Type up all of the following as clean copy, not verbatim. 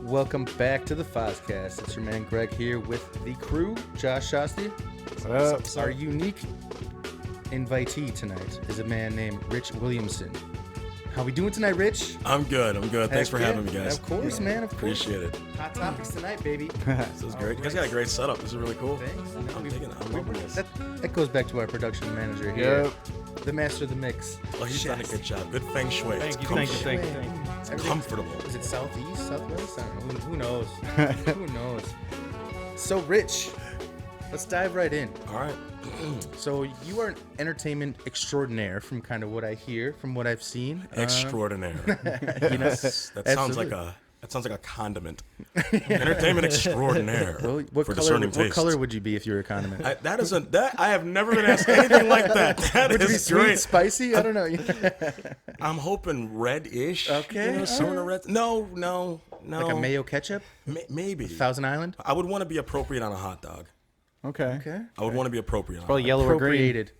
Welcome back to the Fozzcast. It's your man Greg here with the crew, Josh Shosty. What's up? Our unique invitee tonight is a man named Rich Williamson. How we doing tonight, Rich? I'm good. Thanks for having me, guys. Of course, man. Of course. Appreciate it. Hot topics tonight, baby. This is great. You guys got a great setup. This is really cool. Thanks. I'm digging it. I'm loving this. That goes back to our production manager here. Yep. The master of the mix. Oh, he's done a good job. Good feng shui. Thank you. It's comfortable. Is it southeast, southwest? I don't know. Who knows? Who knows? So, Rich, let's dive right in. All right. So you are an entertainment extraordinaire, from kind of what I hear, from what I've seen. Extraordinaire. You know, That sounds like a condiment. Entertainment extraordinaire. Well, for discerning what tastes. color would you be if you were a condiment? I have never been asked anything like that. That Would you be is sweet, great. spicy? I don't know. I'm hoping red-ish. Okay, You know, some of the red. No. Like a mayo ketchup? Maybe. Thousand Island? I would want to be appropriate on a hot dog. Okay. Okay. I would want to be appropriate on a Probably hot dog. yellow or green. Appropriated.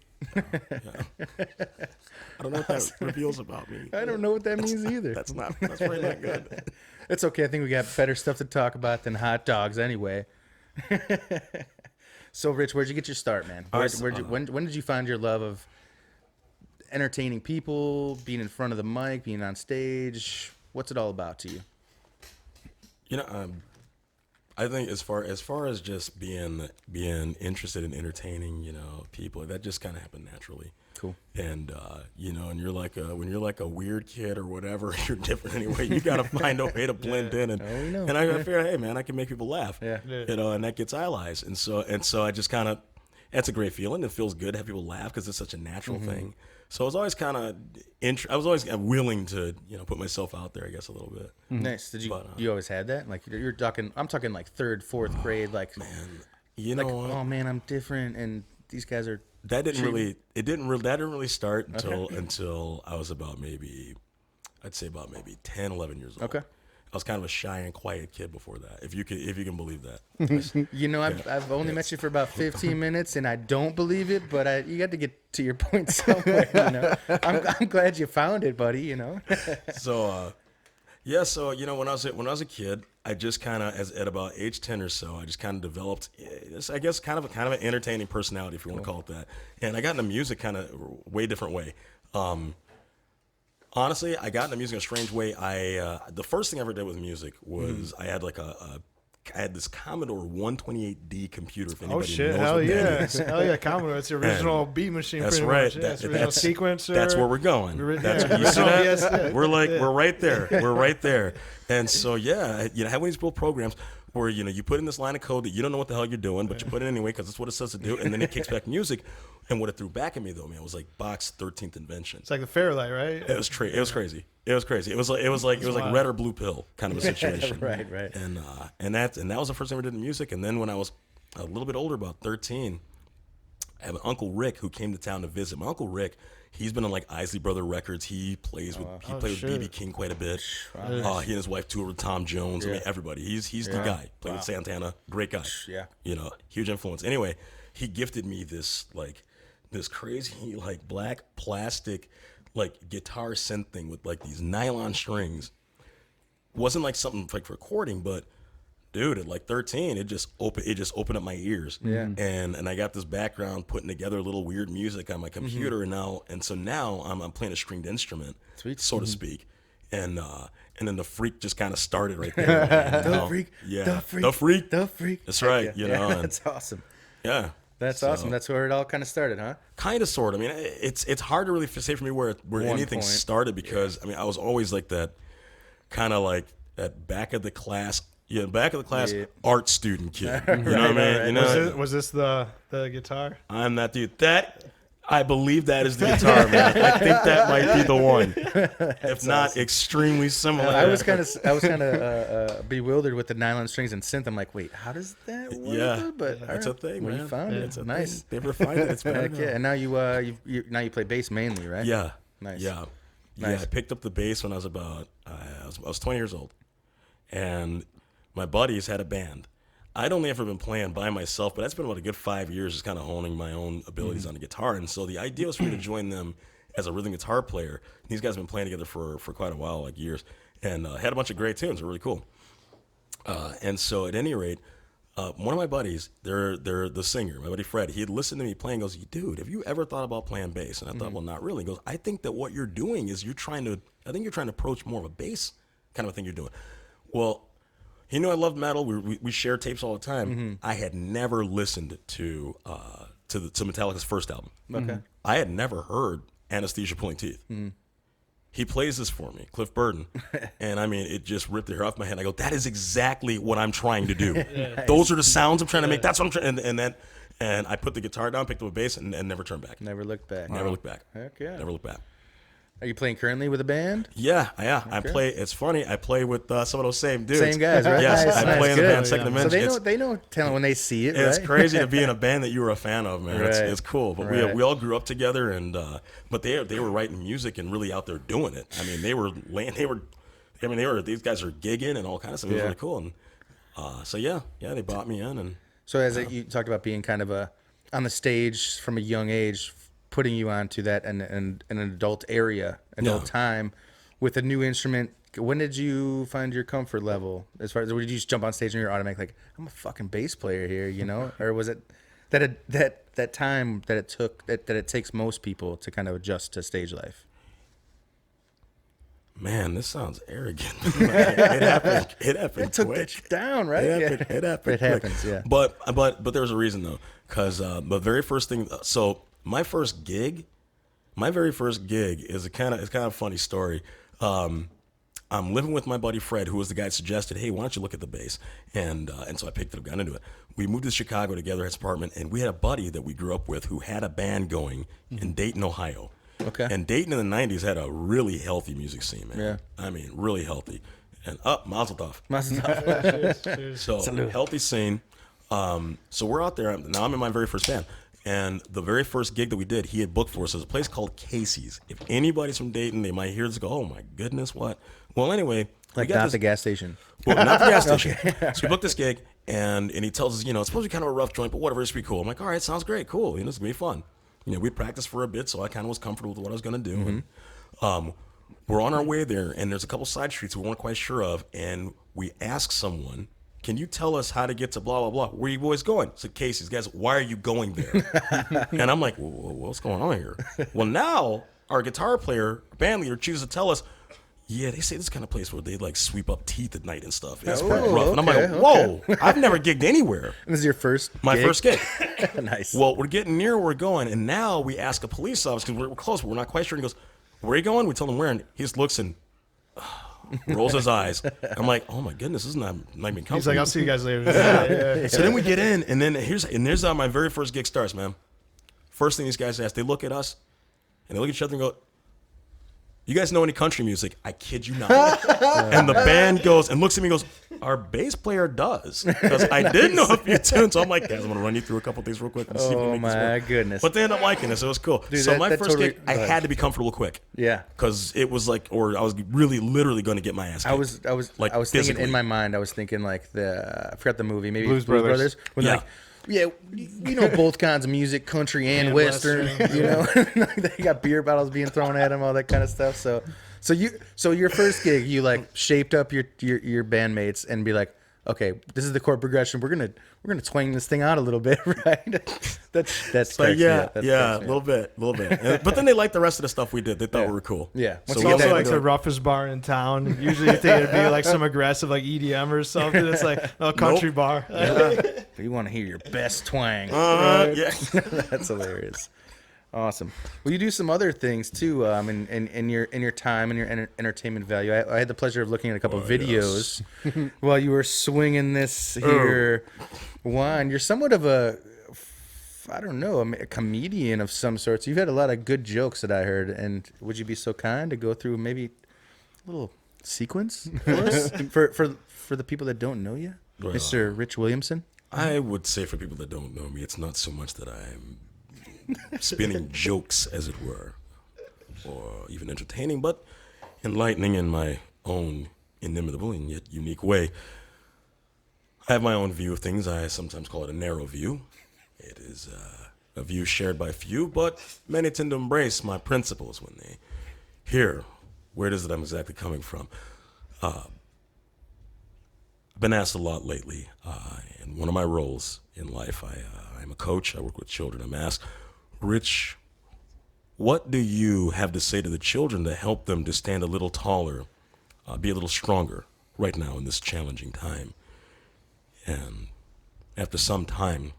I don't know what that reveals about me. I don't know what that means either. That's really not good. It's okay. I think we got better stuff to talk about than hot dogs anyway. So, Rich, where'd you get your start, man? When did you find your love of entertaining people, being in front of the mic, being on stage? What's it all about to you? You know, I think as far as just being interested in entertaining, you know, people, that just kind of happened naturally. Cool. And you know, and when you're like a weird kid or whatever, you're different anyway. You got to find a way to blend in, and and I figured, hey man, I can make people laugh. Yeah. You know, and that gets eyeballs, and so I just kind of, that's a great feeling. It feels good to have people laugh because it's such a natural thing. So I was always kind of I was always willing to, you know, put myself out there, I guess, a little bit. Nice. Did you you always had that? Like you're talking, I'm talking like third, fourth grade, like Man, you like know what? oh man, I'm different, and these guys are. That didn't really start until I was about maybe 10, 11 years old. Okay. I was kind of a shy and quiet kid before that, if you can believe that. You know, I've only met you for about 15 minutes, and I don't believe it, but you got to get to your point somewhere. You know, I'm glad you found it, buddy. You know. So you know, when I was a kid, I just kind of, at about age 10 or so, I just kind of developed, I guess, kind of an entertaining personality, if you want to call it that. And I got into music kind of way different way. Honestly, I got into music in a strange way. The first thing I ever did with music was I had I had this Commodore 128D computer. If anybody knows Hell what yeah. that is. Hell yeah, Commodore. It's the original beat machine. That's pretty right. Much. Yeah, it's the original sequencer. That's where we're going. That's you see that? Yes. We're right there. We're right there. And so yeah, you know, have one of these little programs where, you know, you put in this line of code that you don't know what the hell you're doing, but you put it anyway because that's what it says to do, and then it kicks back music. And what it threw back at me though, man, was like Bach's 13th Invention. It's like the Fairlight, right? It was crazy. It was crazy. It was like red or blue pill kind of a situation. Right. And that was the first time I did music. And then when I was a little bit older, about 13, I have an Uncle Rick who came to town to visit. My Uncle Rick, he's been on like Isley Brother Records. He played with BB King quite a bit. He and his wife toured with Tom Jones. I mean, everybody. He's the guy. Played with Santana. Great guy. Yeah. You know, huge influence. Anyway, he gifted me this crazy like black plastic like guitar synth thing with like these nylon strings. Wasn't like something like for recording, but dude, at like 13, it just opened up my ears. Yeah. And I got this background putting together little weird music on my computer, and so now I'm playing a stringed instrument, so to speak. And then the freak just kind of started right there. The freak. That's right. You know, that's awesome. Yeah. That's awesome. That's where it all kind of started, huh? Kind of, sort of. I mean, it's hard to really say for me where anything started because I mean, I was always like that, kind of like that back of the class art student kid. You know what I mean? You know, Was this the guitar? I'm that dude. I believe that is the guitar, man. I think that might be the one, if not awesome. Extremely similar. I was kind of bewildered with the nylon strings and synth. I'm like, wait, how does that work? Yeah, but that's a thing, man. You found it. It's nice. They refined it. It's better. Yeah, and now you play bass mainly, right? Yeah. Nice. Yeah. Nice. Yeah. I picked up the bass when I was about I was 20 years old, and my buddies had a band. I'd only ever been playing by myself, but that's been about a good 5 years, just kind of honing my own abilities on the guitar. And so the idea was for me to join them as a rhythm guitar player. These guys have been playing together for quite a while, like years, and had a bunch of great tunes. They're really cool. And so at any rate, one of my buddies, they're the singer, my buddy Fred, he had listened to me playing, goes, dude, have you ever thought about playing bass? And I thought, well, not really. He goes, I think that what you're doing is you're trying to approach more of a bass kind of a thing you're doing. Well, he knew I loved metal. We share tapes all the time. I had never listened to Metallica's first album. Okay. I had never heard Anesthesia Pulling Teeth. He plays this for me, Cliff Burton, and I mean, it just ripped the hair off my head. I go, that is exactly what I'm trying to do. Nice. Those are the sounds I'm trying to make. That's what I'm trying. And I put the guitar down, picked up a bass, and never turned back. Never looked back. Never looked back. Heck yeah. Never looked back. Are you playing currently with a band? Yeah. Okay. I play. It's funny. I play with some of those same dudes. Same guys, right? Yes, nice, I play in the band Second Dimension. So they know talent when they see it. It's right? crazy to be in a band that you were a fan of, man. Right. It's cool. But we all grew up together, and but they were writing music and really out there doing it. I mean, these guys are gigging and all kinds of stuff. It was really cool. And so they brought me in. And so you talked about being kind of on the stage from a young age, putting you onto that and an adult time with a new instrument. When did you find your comfort level? As far as, did you just jump on stage and you're automatic like, I'm a fucking bass player here, you know? Or was it that time that it took that it takes most people to kind of adjust to stage life? Man, this sounds arrogant. It happened. It took quick. That down, right? It happened. It happens. Yeah. But there's a reason though, because the very first thing. So my very first gig is kind of a funny story. I'm living with my buddy Fred, who was the guy that suggested, hey, why don't you look at the bass? And so I picked it up, got into it. We moved to Chicago together, his apartment, and we had a buddy that we grew up with who had a band going in Dayton, Ohio. Okay. And Dayton in the 90s had a really healthy music scene, man. Yeah. I mean, really healthy. And Mazel Tov. Mazel Tov. So, salute. Healthy scene. So we're out there. Now I'm in my very first band. And the very first gig that we did, he had booked for us. There's a place called Casey's. If anybody's from Dayton, they might hear this go, oh my goodness, what? Well, anyway. Like not the gas station. Well, not the gas station. Okay. So we booked this gig, and he tells us, it's supposed to be kind of a rough joint, but whatever, it's pretty cool. I'm like, all right, sounds great, cool. It's going to be fun. We practiced for a bit, so I kind of was comfortable with what I was going to do. Mm-hmm. And, we're on our way there, and there's a couple side streets we weren't quite sure of, and we asked someone, can you tell us how to get to blah, blah, blah? Where are you boys going? So Casey's, guys, why are you going there? And I'm like, what's going on here? Well, now our guitar player, band leader, chooses to tell us, yeah, they say this kind of place where they like sweep up teeth at night and stuff. It's pretty rough. And I'm like, whoa, I've never gigged anywhere. This is your first My first gig. Nice. Well, we're getting near where we're going, and now we ask a police officer, because we're close, but we're not quite sure. And he goes, where are you going? We tell him where, and he just looks and rolls his eyes. I'm like, oh my goodness, this is not even comfortable. He's like, I'll see you guys later. So then we get in, and then here's how my very first gig starts, man. First thing these guys ask, they look at us, and they look at each other and go, you guys know any country music? I kid you not. And the band goes and looks at me and goes, our bass player does. Because I did know a few tunes. So I'm like, guys, I'm going to run you through a couple things real quick and see if we can make this work. Oh, my goodness. But they ended up liking it, so it was cool. Dude, so my first gig, I had to be comfortable quick. Yeah. Because it was like, or I was really literally going to get my ass kicked. I was thinking in my mind, I was thinking like I forgot the movie, maybe Blues Brothers. When like, yeah, you know both kinds of music, country and Western. You know, they got beer bottles being thrown at them, all that kind of stuff. So your first gig, you like shaped up your bandmates and be like, okay, this is the chord progression. We're gonna twang this thing out a little bit, right? That's a little bit. But then they liked the rest of the stuff we did. They thought we were cool. Yeah. So it's also like the roughest bar in town. Usually you think it'd be like some aggressive like EDM or something. It's like a country bar. Yeah. You want to hear your best twang. Yeah. That's hilarious. Awesome. Well, you do some other things too. In your time and your entertainment value. I had the pleasure of looking at a couple of videos while you were swinging this here wine. You're somewhat of a comedian of some sorts. You've had a lot of good jokes that I heard. And would you be so kind to go through maybe a little sequence for us for the people that don't know you, Mr. Rich Williamson? I would say for people that don't know me, it's not so much that I'm spinning jokes, as it were, or even entertaining, but enlightening in my own inimitable and yet unique way. I have my own view of things. I sometimes call it a narrow view. It is a view shared by few, but many tend to embrace my principles when they hear where it is that I'm exactly coming from. been asked a lot lately, in one of my roles in life. I'm a coach. I work with children. I'm asked, Rich, what do you have to say to the children to help them to stand a little taller, be a little stronger right now in this challenging time? And after some time,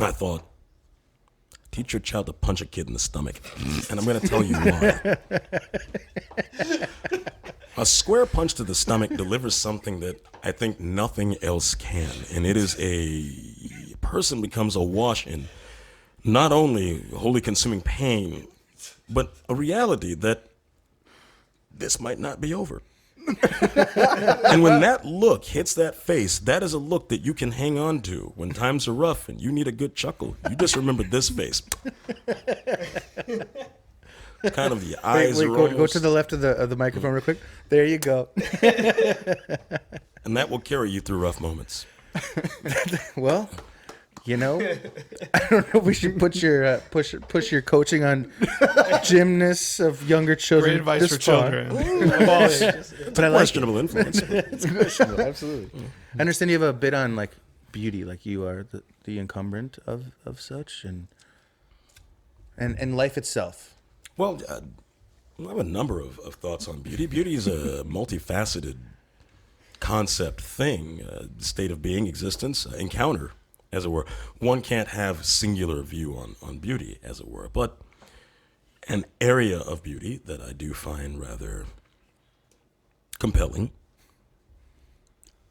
I thought, teach your child to punch a kid in the stomach. And I'm going to tell you why. A square punch to the stomach delivers something that I think nothing else can. And it is a person becomes awash in not only wholly consuming pain, but a reality that this might not be over. And when that look hits that face, that is a look that you can hang on to when times are rough and you need a good chuckle. You just remember this face. Kind of the eyes are go to the left of the microphone real quick. There you go. And that will carry you through rough moments. Well, I don't know if we should put your push your coaching on gymnasts of younger children. Great advice this for far. children. It's a questionable influence. It's questionable, absolutely. I understand you have a bit on like beauty, like you are the encumbrant of such, and life itself. Well, I have a number of thoughts on beauty. Beauty is a multifaceted concept, thing, state of being, existence, encounter, as it were. One can't have singular view on beauty, as it were. But an area of beauty that I do find rather compelling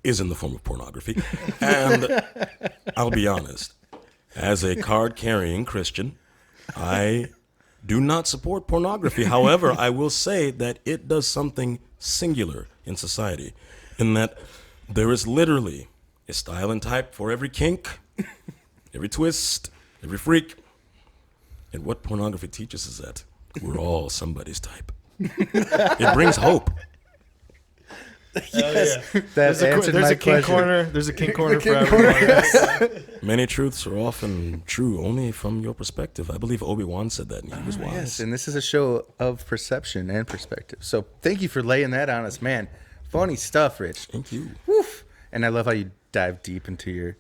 is in the form of pornography. And I'll be honest, as a card-carrying Christian, I do not support pornography. However, I will say that it does something singular in society, in that there is literally a style and type for every kink, every twist, every freak. And what pornography teaches is that we're all somebody's type. It brings hope. Yes, yeah. There's a kink corner. There's a kink corner for everyone. Many truths are often true only from your perspective. I believe Obi-Wan said that, and he was wise. Yes, and this is a show of perception and perspective. So thank you for laying that on us, man. Funny stuff, Rich. Thank you. Woof. And I love how you dive deep into your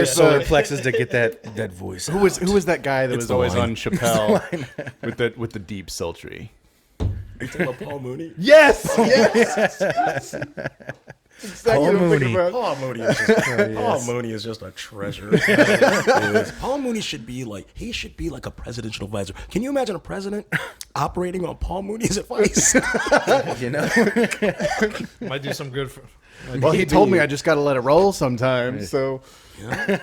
solar plexus to get that voice. Who was that guy that It's was the always line. on Chappelle with the deep sultry? Are you talking about Paul Mooney? Yes. Exactly Paul what I'm thinking Mooney. about. Paul Mooney is just, Paul Mooney is just a treasure. Paul Mooney should be like a presidential advisor. Can you imagine a president operating on Paul Mooney's advice? Might do some good for. Well, he told me I just got to let it roll sometimes. So I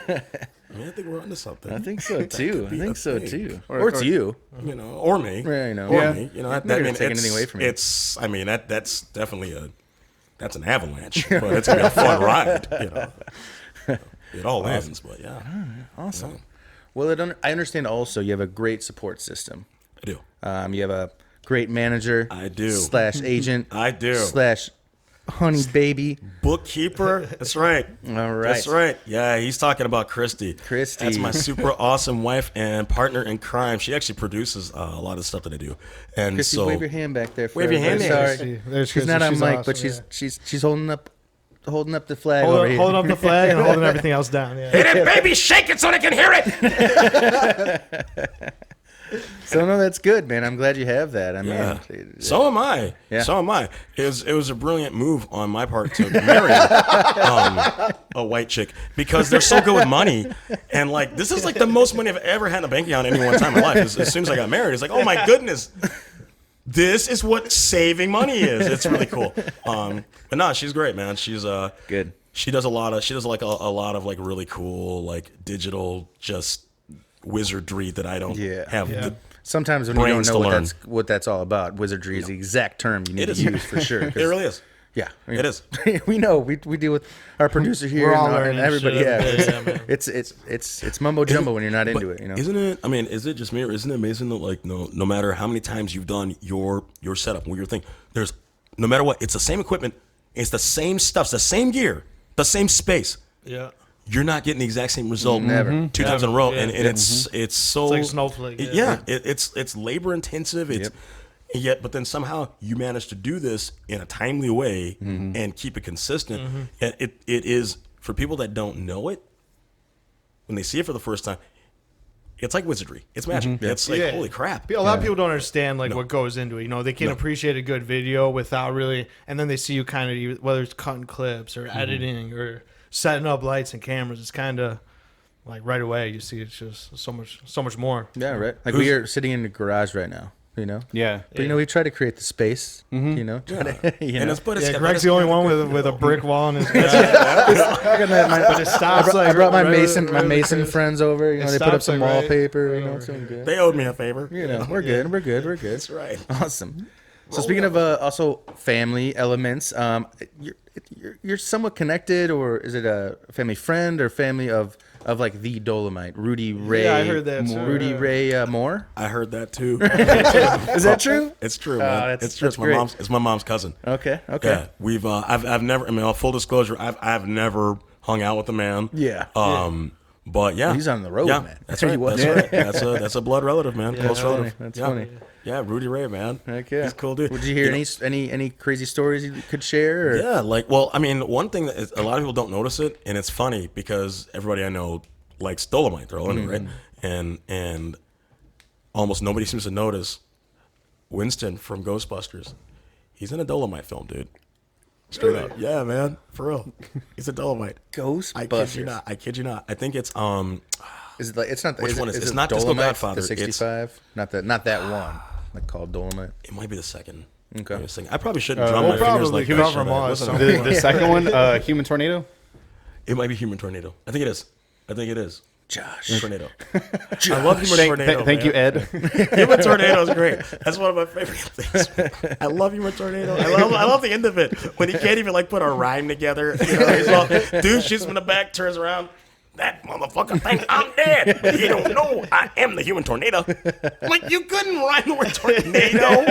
mean, I think we're onto something. I think so too. be a thing. Or it's you. Or me. Yeah, Or Yeah. me. I'm not gonna take anything away from you. That's definitely that's an avalanche, but it's gonna be a fun ride. It all ends, but yeah. Awesome. Well, I understand also you have a great support system. I do. You have a great manager. I do. / agent. I do. / honey baby. Bookkeeper. That's right. All right. That's right. Yeah, he's talking about Christy. Christy. That's my super awesome wife and partner in crime. She actually produces a lot of stuff that I do. And Christy, so wave your hand back there. Wave your hand everybody. there. Sorry, There's she's Christy. not on She's mic, awesome, but she's holding up the flag over here. holding up the flag and holding everything else down. Yeah. hit it, baby, shake it so they can hear it. So no, that's good, man. I'm glad you have that. I mean, Yeah. So am I. Yeah. So am I. It was a brilliant move on my part to marry a white chick because they're so good with money. And like, this is like the most money I've ever had in a bank account at any one time in my life. As soon as I got married, it's like, oh my goodness, this is what saving money is. It's really cool. But no, she's great, man. She's good. She does a lot of like really cool like digital just wizardry that I don't have. Yeah. Sometimes when you don't brains know to learn. what that's all about, wizardry is the exact term you need to use for sure. It really is. Yeah, I mean, It is. We know. We deal with our producer here We're all and learning everybody. shit Yeah, every day, man. it's mumbo jumbo when you're not into it. You know. Isn't it? I mean, is it just me or isn't it amazing that like no matter how many times you've done your setup or your thing, there's no matter what, it's the same equipment, it's the same stuff, it's the same gear, the same space. Yeah. You're not getting the exact same result Never. two times in a row, Yeah. and it's so It's like a snowflake. It's labor intensive. It's but then somehow you manage to do this in a timely way and keep it consistent. And it is, for people that don't know it, when they see it for the first time, it's like wizardry. It's magic. It's like, holy crap. A lot of people don't understand what goes into it. They can't appreciate a good video without really, and then they see you kind of, whether it's cutting clips or editing or setting up lights and cameras. It's kind of like right away you see it's just so much more. Yeah, right. Like we are sitting in the garage right now. Yeah. But we try to create the space. And Greg's the only one with a brick wall in his garage. But it stops. I brought my Mason friends over. They put up some wallpaper. It's doing good. They owed me a favor. We're good. That's right. Awesome. So speaking of also family elements, you're somewhat connected, or is it a family friend or family of like the Dolomite, Rudy Ray? Yeah, I heard that. Rudy Ray Moore. I heard that too. Is that true? It's true, man. It's true. It's my mom's cousin. Okay. Yeah, we've I've never. I mean, full disclosure, I've never hung out with the man. Yeah. But yeah, he's on the road, man. That's right. That's a blood relative, man. Close relative. That's funny. Yeah, Rudy Ray, man. Heck yeah. He's a cool dude. Would you hear any crazy stories you could share? Or? Yeah, one thing that a lot of people don't notice it, and it's funny because everybody I know likes Dolomite. They're all in it, right? And almost nobody seems to notice Winston from Ghostbusters. He's in a Dolomite film, dude. Straight up. Yeah, man. For real. He's a Dolomite. Ghostbusters. I kid you not. I think it's Is it like it's not? Which one is it? It's not Dolomite, Disco Godfather. The 65. Not that one. Like called Dolomite. It might be the second. Okay. I probably shouldn't drum my fingers like cover that. them all. The second one, Human Tornado. It might be Human Tornado. I think it is. Josh. Tornado. I love Human Tornado. Thank you, Ed. Human Tornado is great. That's one of my favorite things. I love Human Tornado. I love the end of it when he can't even put a rhyme together. He's all, dude shoots him in the back, turns around. That motherfucker thinks I'm dead, but he don't know I am the Human Tornado. Like, you couldn't rhyme the word tornado.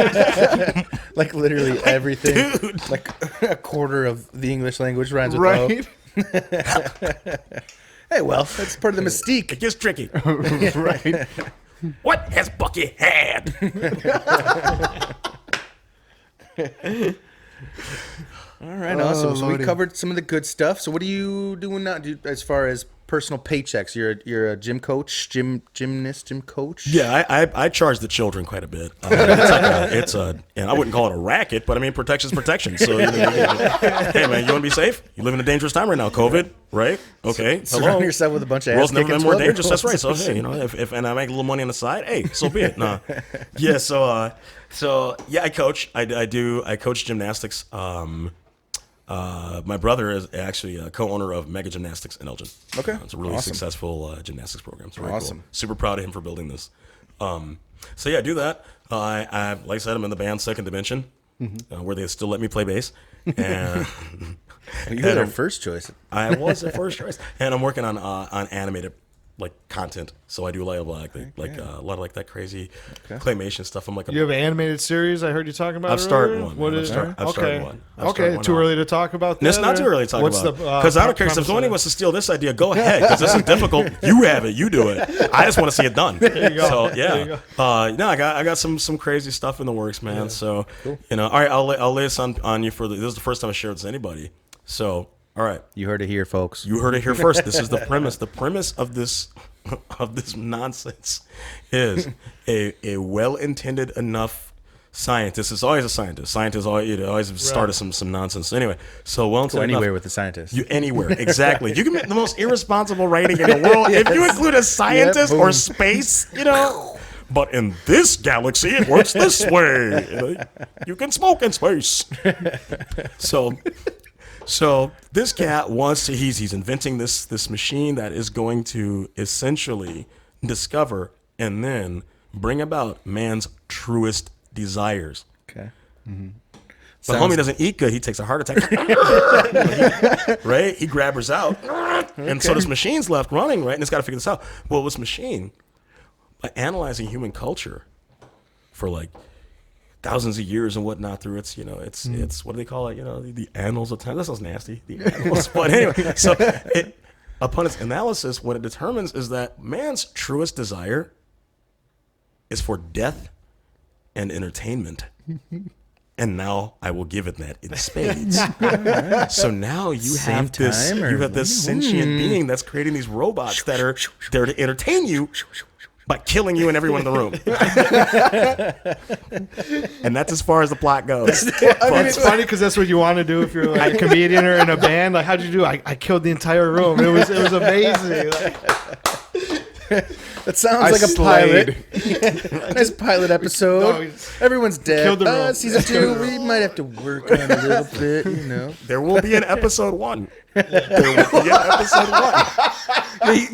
Like literally everything. Dude. Like a quarter of the English language rhymes with O. Hey, well, that's part of the mystique. It gets tricky. Right. What has Bucky had? All right, awesome. So we covered some of the good stuff. So what are you doing now as far as personal paychecks? You're a gym coach, gym coach? Yeah, I charge the children quite a bit. And I wouldn't call it a racket, but I mean, protection's protection. So, hey, man, you want to be safe? You live in a dangerous time right now, COVID, right? Okay. Surround yourself with a bunch of world's never ass-kicking been more 12-year-olds. dangerous. That's right. So, hey, if and I make a little money on the side, hey, so be it. Nah. Yeah. So yeah, I coach. I coach gymnastics. My brother is actually a co-owner of Mega Gymnastics in Elgin. Okay. It's a really Awesome. successful gymnastics program. It's really Awesome. cool. Super proud of him for building this. So yeah, I do that. I like I said, I'm in the band Second Dimension, where they still let me play bass. And You were their first choice. I was their first choice, and I'm working on animated content. So I do a lot of that crazy claymation stuff. I'm like, You have an animated series I heard you talking about. I've started earlier? one. What man. is I've started one. I've started one Too out. early to talk about that? It's not too early to talk What's about. the Because I don't care. If premise somebody of wants to steal this idea, go ahead. Because this is difficult. You have it. You do it. I just want to see it done. There you go. So There you yeah. go. No, I got some crazy stuff in the works, man. Yeah. So cool. All right, I'll lay this on you this is the first time I shared this with anybody. So all right. You heard it here, folks. You heard it here first. This is the premise. The premise of this nonsense is a well-intended enough scientist. It's always a scientist. Scientists always started some nonsense. Anyway, so well-intended Anywhere enough, with the scientist. anywhere, exactly. You can make the most irresponsible writing in the world if you include a scientist or space. But in this galaxy, it works this way. You can smoke in space. So this cat wants to. He's inventing this machine that is going to essentially discover and then bring about man's truest desires. Okay. But homie doesn't eat good. He takes a heart attack. Right? He grabbers out. And so this machine's left running, right? And it's got to figure this out. Well, this machine, by analyzing human culture for thousands of years and whatnot through its what do they call it? The annals of time. That sounds nasty. The annals. But anyway, so upon its analysis, what it determines is that man's truest desire is for death and entertainment. And now I will give it that in spades. So now you have this sentient being that's creating these robots that are there to entertain you by killing you and everyone in the room. And that's as far as the plot goes. It's funny because that's what you want to do if you're like a comedian or in a band. Like, how'd you do? I killed the entire room. It was amazing. That sounds like a pilot. Nice pilot episode. Everyone's dead. Killed the room. Season 2, we might have to work on a little bit, you know. There will be an episode 1. There will be an episode 1.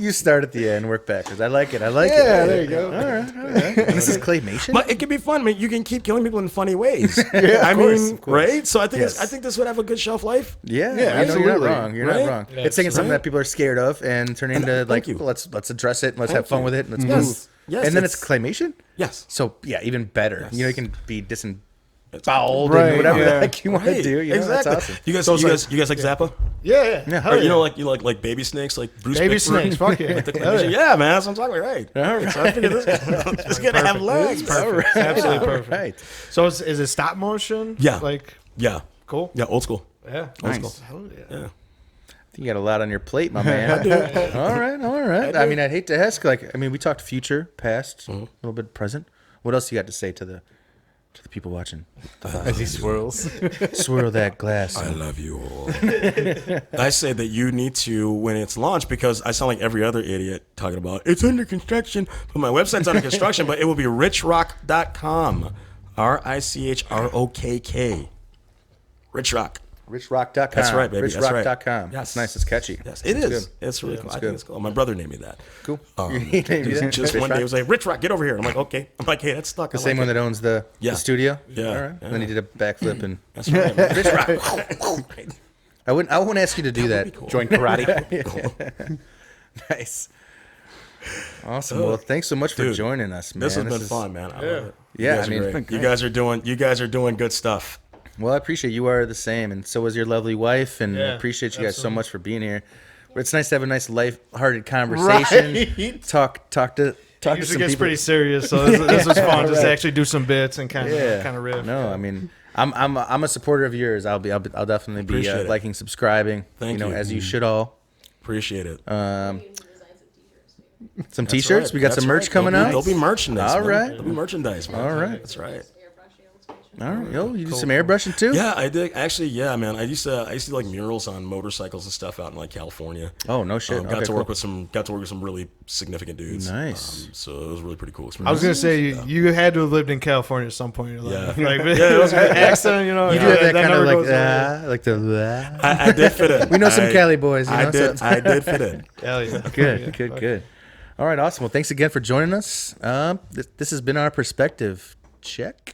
You start at the end, work backwards. I like it. Yeah, there you go. All right. And this is claymation? But it can be fun. I mean, you can keep killing people in funny ways. I mean, right? So I think I think this would have a good shelf life. Yeah, absolutely. You're not wrong. You're not wrong. Yeah, it's taking something that people are scared of and turning into like, let's address it. Let's have fun with it. Let's move. Yes, and then it's claymation. Yes. So yeah, even better. Yes. You know, you can be disemboweled Right, and whatever yeah. the heck you want to do. You know, exactly. That's awesome. You guys like Zappa? Yeah. Or, you know, like baby snakes, like Bruce Baby Pickford? snakes. Fuck yeah. Yeah, man, that's what I'm talking about. Right. All right. So I figured this gonna have legs. All right. Absolutely perfect. All right. So is it stop motion? Yeah. Like, Yeah. cool. Yeah, old school. Yeah. Nice. school. Hell yeah. Yeah. You got a lot on your plate, my man. All right. I mean, I'd hate to ask. We talked future, past, a little bit present. What else you got to say to the people watching? As he swirls. Swirl that glass. I love you all. I say that you need to, when it's launched, because I sound like every other idiot talking about it's under construction, but my website's under construction, but it will be richrock.com. RICHROKK. Rich Rock. Richrock.com. That's right, baby. That's right. Richrock.com. Yes. It's nice. It's catchy. Yes, it It's is. good. It's really cool. I good. think it's cool. My brother named me that. Cool. He named you that? Just Rich one day Rock? he was like, Rich Rock, get over here. I'm like, okay. I'm like, hey, that's stuck. The same one that owns the studio? Yeah. All right. Yeah. Then he did a backflip and That's right. Man. Rich Rock. I won't ask you to do that. Cool. Join karate. Nice. Awesome. Well, thanks so much for joining us, man. This has been fun, man. I love it. Yeah, You guys are doing good stuff. Well, I appreciate you are the same, and so is your lovely wife, and I appreciate you guys so much for being here. It's nice to have a nice light-hearted conversation. Right. Talk to It some usually gets people. pretty serious, so this was fun just to actually do some bits and kind of riff. No, I mean, I'm a supporter of yours. I'll definitely be Appreciate it. liking, subscribing. Thank you. As you should all. Appreciate it. Some T-shirts. Right. We got That's some merch right. coming out. There'll be merchandise. All man. right. There'll be merchandise, man. All right. That's right. All right. Yo, you do some airbrushing too? Yeah, I did. Actually, yeah, man. I used to do like murals on motorcycles and stuff out in like California. Oh, no shit. Got Okay, to work cool. with some really significant dudes. Nice. So it was really pretty cool experience. I was gonna say you had to have lived in California at some point in your life. Yeah. Like, Yeah, it was good. accent, you know. You do have that kind never of goes away. like the. I did fit in. We know some Cali boys. You know, I did. so- I did fit in. Hell yeah. Good. All right, awesome. Well, thanks again for joining us. This has been our perspective check.